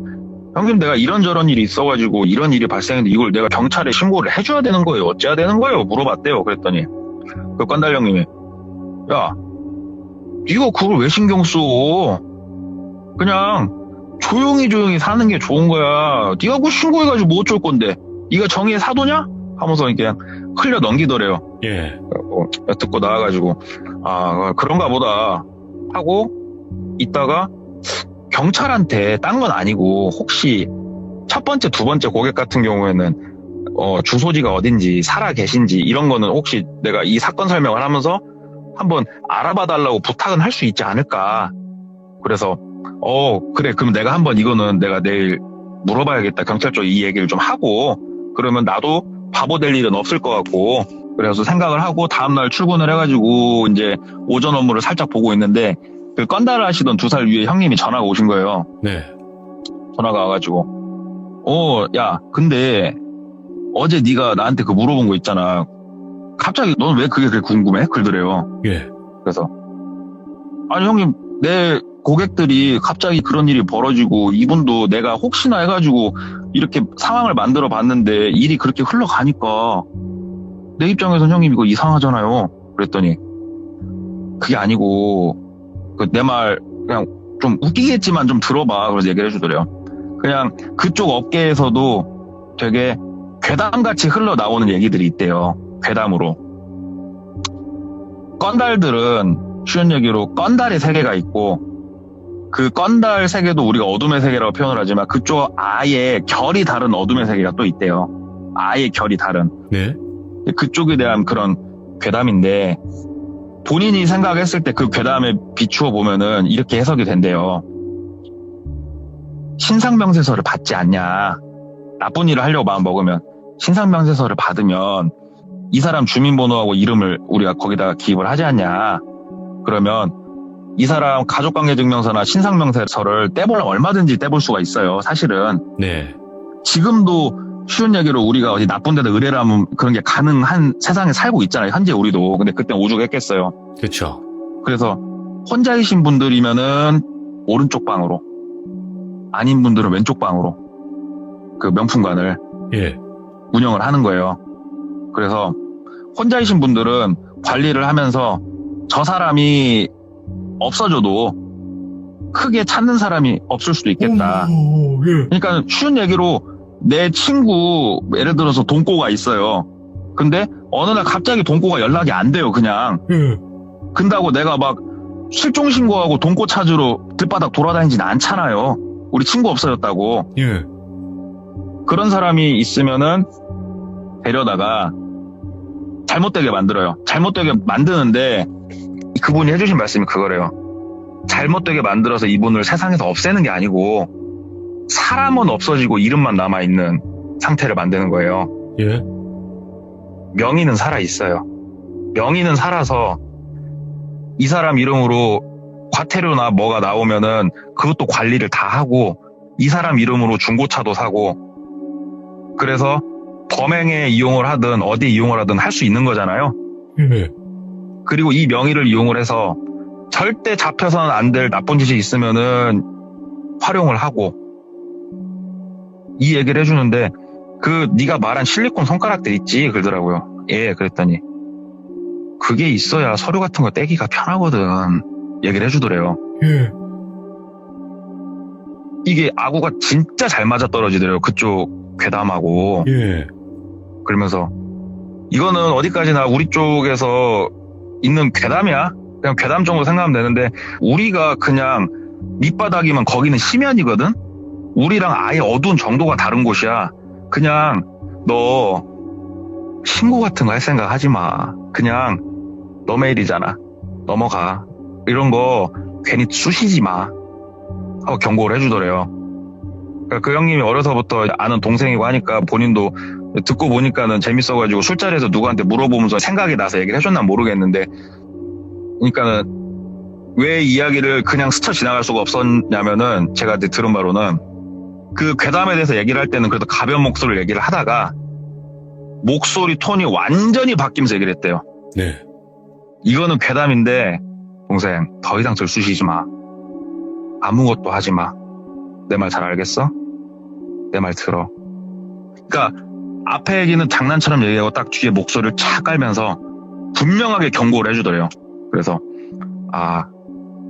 Speaker 2: 형님 내가 이런저런 일이 있어가지고 이런 일이 발생했는데 이걸 내가 경찰에 신고를 해줘야 되는 거예요? 어째야 되는 거예요? 물어봤대요. 그랬더니 그 건달 형님이 야 네가 그걸 왜 신경 써? 그냥 조용히 사는 게 좋은 거야. 네가 그거 신고해가지고 뭐 어쩔 건데? 네가 정의의 사도냐? 하면서 그냥 흘려 넘기더래요.
Speaker 1: 예.
Speaker 2: 듣고 나와가지고 그런가 보다 하고 있다가 경찰한테 딴 건 아니고 혹시 첫 번째, 두 번째 고객 같은 경우에는 주소지가 어딘지 살아 계신지 이런 거는 혹시 내가 이 사건 설명을 하면서 한번 알아봐 달라고 부탁은 할 수 있지 않을까. 그래서 그래 그럼 내가 한번 이거는 내가 내일 물어봐야겠다. 경찰 쪽에 이 얘기를 좀 하고 그러면 나도 바보 될 일은 없을 것 같고 그래서 생각을 하고 다음날 출근을 해가지고 이제 오전 업무를 살짝 보고 있는데 그 건달을 하시던 2살 위에 형님이 전화가 오신 거예요.
Speaker 1: 네.
Speaker 2: 전화가 와가지고 야 근데 어제 네가 나한테 그 물어본 거 있잖아. 갑자기 넌 왜 그게 그렇게 궁금해? 그러더래요.
Speaker 1: 예.
Speaker 2: 그래서 아니 형님 내 고객들이 갑자기 그런 일이 벌어지고 이분도 내가 혹시나 해가지고 이렇게 상황을 만들어 봤는데 일이 그렇게 흘러가니까 내 입장에서는 형님 이거 이상하잖아요. 그랬더니 그게 아니고 내 말 그냥 좀 웃기겠지만 좀 들어봐. 그래서 얘기를 해주더래요. 그냥 그쪽 업계에서도 되게 괴담같이 흘러나오는 얘기들이 있대요. 괴담으로. 건달들은 쉬운 얘기로 건달의 세계가 있고 그 건달 세계도 우리가 어둠의 세계라고 표현을 하지만 그쪽 아예 결이 다른 어둠의 세계가 또 있대요. 아예 결이 다른.
Speaker 1: 네.
Speaker 2: 그쪽에 대한 그런 괴담인데 본인이 생각했을 때 그 괴담에 비추어 보면은 이렇게 해석이 된대요. 신상명세서를 받지 않냐. 나쁜 일을 하려고 마음 먹으면 신상명세서를 받으면 이 사람 주민번호하고 이름을 우리가 거기다가 기입을 하지 않냐. 그러면 이 사람 가족관계증명서나 신상명세서를 떼보려면 얼마든지 떼볼 수가 있어요. 사실은.
Speaker 1: 네.
Speaker 2: 지금도 쉬운 얘기로 우리가 어디 나쁜 데다 의뢰를 하면 그런 게 가능한 세상에 살고 있잖아요. 현재 우리도. 근데 그때 오죽했겠어요.
Speaker 1: 그렇죠.
Speaker 2: 그래서 혼자이신 분들이면은 오른쪽 방으로, 아닌 분들은 왼쪽 방으로 그 명품관을
Speaker 1: 예.
Speaker 2: 운영을 하는 거예요. 그래서 혼자이신 분들은 관리를 하면서 저 사람이 없어져도 크게 찾는 사람이 없을 수도 있겠다.
Speaker 3: 예.
Speaker 2: 그러니까 쉬운 얘기로 내 친구 예를 들어서 돈꼬가 있어요. 근데 어느 날 갑자기 돈꼬가 연락이 안 돼요. 그냥.
Speaker 3: 예.
Speaker 2: 근다고 내가 막 실종 신고하고 돈꼬 찾으러 들바닥 돌아다니진 않잖아요. 우리 친구 없어졌다고.
Speaker 3: 예.
Speaker 2: 그런 사람이 있으면은 데려다가 잘못되게 만들어요. 잘못되게 만드는데 그분이 해주신 말씀이 그거래요. 잘못되게 만들어서 이분을 세상에서 없애는 게 아니고 사람은 없어지고 이름만 남아있는 상태를 만드는 거예요.
Speaker 3: 예.
Speaker 2: 명의는 살아있어요. 명의는 살아서 이 사람 이름으로 과태료나 뭐가 나오면은 그것도 관리를 다 하고 이 사람 이름으로 중고차도 사고 그래서 범행에 이용을 하든 어디 이용을 하든 할 수 있는 거잖아요.
Speaker 3: 예.
Speaker 2: 그리고 이 명의를 이용을 해서 절대 잡혀서는 안 될 나쁜 짓이 있으면은 활용을 하고 이 얘기를 해주는데 네가 말한 실리콘 손가락들 있지 그러더라고요. 예, 그랬더니 그게 있어야 서류 같은 거 떼기가 편하거든 얘기를 해주더래요.
Speaker 1: 예.
Speaker 2: 이게 아구가 진짜 잘 맞아 떨어지더래요. 그쪽 괴담하고.
Speaker 1: 예.
Speaker 2: 그러면서 이거는 어디까지나 우리 쪽에서 있는 괴담이야. 그냥 괴담 정도 생각하면 되는데 우리가 그냥 밑바닥이면 거기는 심연이거든. 우리랑 아예 어두운 정도가 다른 곳이야. 그냥 너 신고 같은 거 할 생각 하지 마. 그냥 너 메일이잖아. 넘어가. 이런 거 괜히 쑤시지 마. 하고 경고를 해주더래요. 그러니까 그 형님이 어려서부터 아는 동생이고 하니까 본인도 듣고 보니까는 재밌어가지고 술자리에서 누구한테 물어보면서 생각이 나서 얘기를 해줬나 모르겠는데, 그러니까는 왜 이야기를 그냥 스쳐 지나갈 수가 없었냐면은 제가 이제 들은 바로는 그 괴담에 대해서 얘기를 할 때는 그래도 가벼운 목소리를 얘기를 하다가 목소리 톤이 완전히 바뀌면서 얘기를 했대요.
Speaker 1: 네.
Speaker 2: 이거는 괴담인데 동생 더 이상 들쑤시지 마. 아무것도 하지 마. 내 말 잘 알겠어? 내 말 들어. 그러니까 앞에 얘기는 장난처럼 얘기하고 딱 뒤에 목소리를 착 깔면서 분명하게 경고를 해주더래요. 그래서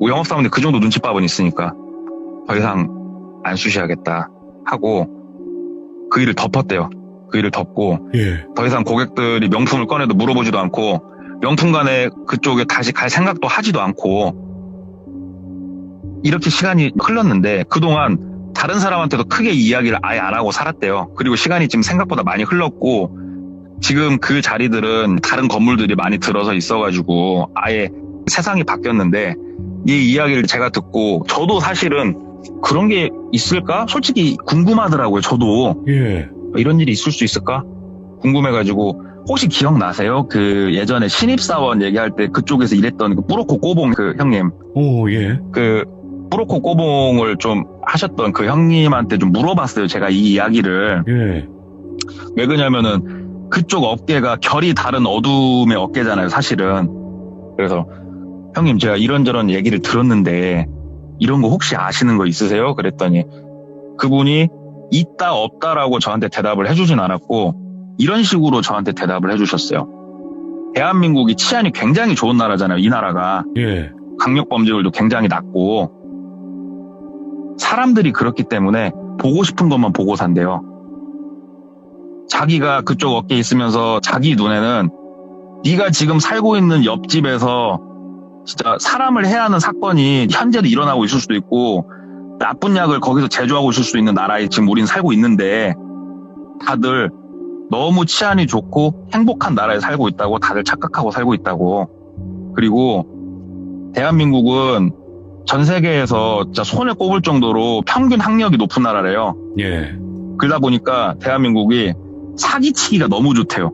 Speaker 2: 영업사원들 그 정도 눈치밥은 있으니까 더 이상 안 쑤셔야겠다 하고 그 일을 덮었대요. 그 일을 덮고
Speaker 1: 예.
Speaker 2: 더 이상 고객들이 명품을 꺼내도 물어보지도 않고 명품관에 그쪽에 다시 갈 생각도 하지도 않고 이렇게 시간이 흘렀는데 그동안 다른 사람한테도 크게 이야기를 아예 안 하고 살았대요. 그리고 시간이 지금 생각보다 많이 흘렀고 지금 그 자리들은 다른 건물들이 많이 들어서 있어가지고 아예 세상이 바뀌었는데 이 이야기를 제가 듣고 저도 사실은 그런 게 있을까? 솔직히 궁금하더라고요. 저도
Speaker 1: 예.
Speaker 2: 이런 일이 있을 수 있을까? 궁금해가지고 혹시 기억나세요? 그 예전에 신입사원 얘기할 때 그쪽에서 일했던 그 뿌로코 꼬봉 그 형님
Speaker 1: 오, 예.
Speaker 2: 그 뿌로코 꼬봉을 좀 하셨던 그 형님한테 좀 물어봤어요. 제가 이 이야기를.
Speaker 1: 예.
Speaker 2: 왜 그러냐면은 그쪽 업계가 결이 다른 어둠의 업계잖아요, 사실은. 그래서 형님 제가 이런저런 얘기를 들었는데 이런 거 혹시 아시는 거 있으세요? 그랬더니 그분이 있다 없다라고 저한테 대답을 해주진 않았고 이런 식으로 저한테 대답을 해주셨어요. 대한민국이 치안이 굉장히 좋은 나라잖아요. 이 나라가.
Speaker 1: 예.
Speaker 2: 강력범죄율도 굉장히 낮고 사람들이 그렇기 때문에 보고 싶은 것만 보고 산대요. 자기가 그쪽 업계에 있으면서 자기 눈에는 네가 지금 살고 있는 옆집에서 진짜 사람을 해야 하는 사건이 현재도 일어나고 있을 수도 있고 나쁜 약을 거기서 제조하고 있을 수도 있는 나라에 지금 우린 살고 있는데 다들 너무 치안이 좋고 행복한 나라에 살고 있다고 다들 착각하고 살고 있다고. 그리고 대한민국은 전 세계에서 진짜 손에 꼽을 정도로 평균 학력이 높은 나라래요.
Speaker 1: 예.
Speaker 2: 그러다 보니까 대한민국이 사기치기가 너무 좋대요.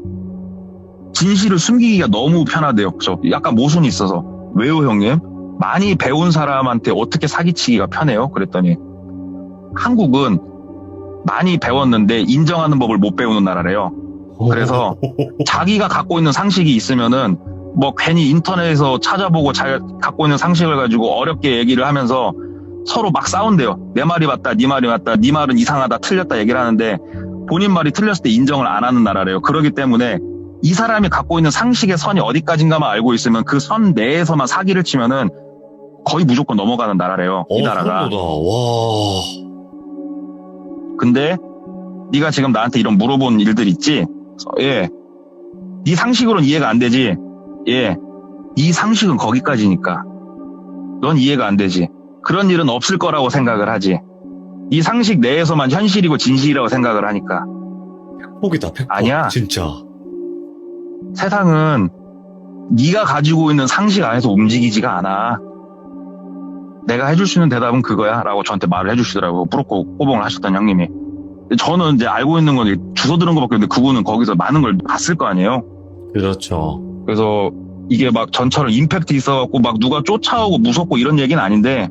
Speaker 2: 진실을 숨기기가 너무 편하대요. 저 약간 모순이 있어서. 왜요, 형님? 많이 배운 사람한테 어떻게 사기치기가 편해요? 그랬더니 한국은 많이 배웠는데 인정하는 법을 못 배우는 나라래요. 그래서 자기가 갖고 있는 상식이 있으면은 뭐 괜히 인터넷에서 찾아보고 자기가 갖고 있는 상식을 가지고 어렵게 얘기를 하면서 서로 막 싸운대요. 내 말이 맞다, 네 말이 맞다, 네 말은 이상하다, 틀렸다 얘기를 하는데 본인 말이 틀렸을 때 인정을 안 하는 나라래요. 그렇기 때문에 이 사람이 갖고 있는 상식의 선이 어디까지인가만 알고 있으면 그 선 내에서만 사기를 치면은 거의 무조건 넘어가는 나라래요. 이 나라가.
Speaker 1: 소름돋아. 와.
Speaker 2: 근데 네가 지금 나한테 이런 물어본 일들 있지? 예. 네 상식으로는 이해가 안 되지? 예. 네 상식은 거기까지니까. 넌 이해가 안 되지. 그런 일은 없을 거라고 생각을 하지. 네 상식 내에서만 현실이고 진실이라고 생각을 하니까.
Speaker 1: 팩폭이다, 팩폭.
Speaker 2: 아니야.
Speaker 1: 진짜.
Speaker 2: 세상은 네가 가지고 있는 상식 안에서 움직이지가 않아. 내가 해줄 수 있는 대답은 그거야 라고 저한테 말을 해주시더라고요. 뿌로코 꼬봉을 하셨던 형님이. 저는 이제 알고 있는 건 주워 들은 것밖에 없는데 그분은 거기서 많은 걸 봤을 거 아니에요.
Speaker 1: 그렇죠.
Speaker 2: 그래서 이게 막 전처럼 임팩트 있어갖고 막 누가 쫓아오고 무섭고 이런 얘기는 아닌데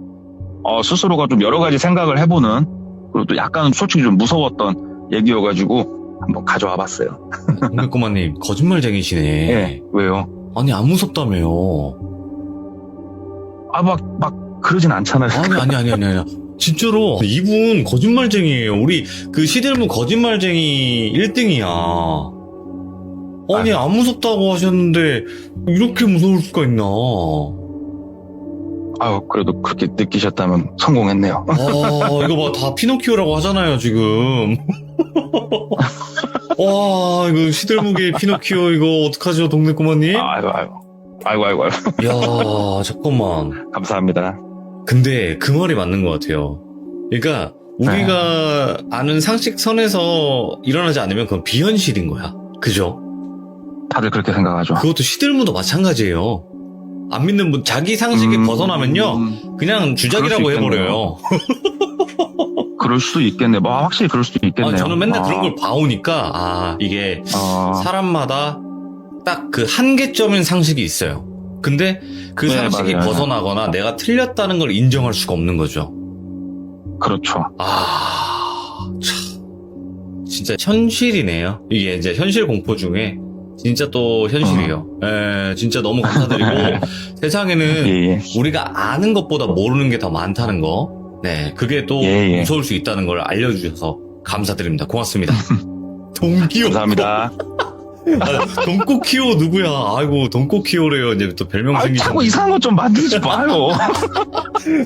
Speaker 2: 스스로가 좀 여러 가지 생각을 해보는, 그리고 또 약간 솔직히 좀 무서웠던 얘기여가지고 한번 가져와 봤어요.
Speaker 1: 동백꼬마님 거짓말쟁이시네.
Speaker 2: 예. 왜요?
Speaker 1: 아니 안 무섭다며요.
Speaker 2: 막 그러진 않잖아요.
Speaker 1: 아니. 진짜로 이분 거짓말쟁이에요. 우리 그 시들무 거짓말쟁이 1등이야. 아니 안 무섭다고 하셨는데 이렇게 무서울 수가 있나?
Speaker 2: 아유, 그래도 그렇게 느끼셨다면 성공했네요.
Speaker 1: 아 이거 봐, 다 피노키오라고 하잖아요 지금. 와 이거 시들무게 피노키오 이거 어떡하죠 동네 꼬마님?
Speaker 2: 아이고.
Speaker 1: 야 잠깐만.
Speaker 2: 감사합니다.
Speaker 1: 근데 그 말이 맞는 것 같아요. 그러니까 우리가 아는 상식선에서 일어나지 않으면 그건 비현실인 거야. 그죠?
Speaker 2: 다들 그렇게 생각하죠.
Speaker 1: 그것도 시들무도 마찬가지예요. 안 믿는 분 자기 상식에 벗어나면요 그냥 주작이라고
Speaker 2: 그럴 수
Speaker 1: 해버려요.
Speaker 2: 그럴 수도 있겠네. 뭐 확실히 그럴 수도 있겠네요.
Speaker 1: 저는 맨날 그런 걸 봐오니까 이게 사람마다 딱 그 한계점인 상식이 있어요. 근데 그
Speaker 2: 네,
Speaker 1: 상식이
Speaker 2: 맞아요.
Speaker 1: 벗어나거나 내가 틀렸다는 걸 인정할 수가 없는 거죠.
Speaker 2: 그렇죠.
Speaker 1: 참 진짜 현실이네요. 이게 이제 현실 공포 중에 진짜 또 현실이에요. 진짜 너무 감사드리고 세상에는
Speaker 2: 예.
Speaker 1: 우리가 아는 것보다 모르는 게 더 많다는 거. 네, 그게 또
Speaker 2: 예.
Speaker 1: 무서울 수 있다는 걸 알려주셔서 감사드립니다. 고맙습니다. 동키오.
Speaker 2: 감사합니다.
Speaker 1: 동코키오 누구야? 아이고, 동코키오래요. 이제 또 별명
Speaker 2: 자꾸
Speaker 1: 생기셨네.
Speaker 2: 이상한 것 좀 만들지 마요.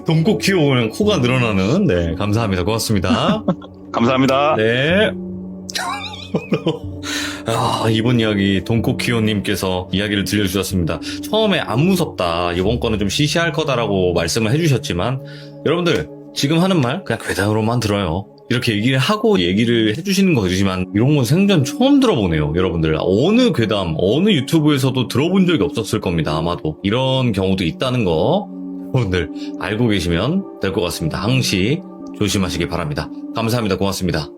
Speaker 1: 동코키오 그냥 코가 늘어나는. 네, 감사합니다. 고맙습니다.
Speaker 2: 감사합니다.
Speaker 1: 네. 이번 이야기 동코키오님께서 이야기를 들려주셨습니다. 처음에 안 무섭다, 이번 거는 좀 시시할 거다라고 말씀을 해주셨지만 여러분들 지금 하는 말 그냥 괴담으로만 들어요. 이렇게 얘기를 하고 얘기를 해주시는 거지만 이런 건 생전 처음 들어보네요. 여러분들 어느 괴담 어느 유튜브에서도 들어본 적이 없었을 겁니다. 아마도 이런 경우도 있다는 거 여러분들 알고 계시면 될 것 같습니다. 항시 조심하시기 바랍니다. 감사합니다. 고맙습니다.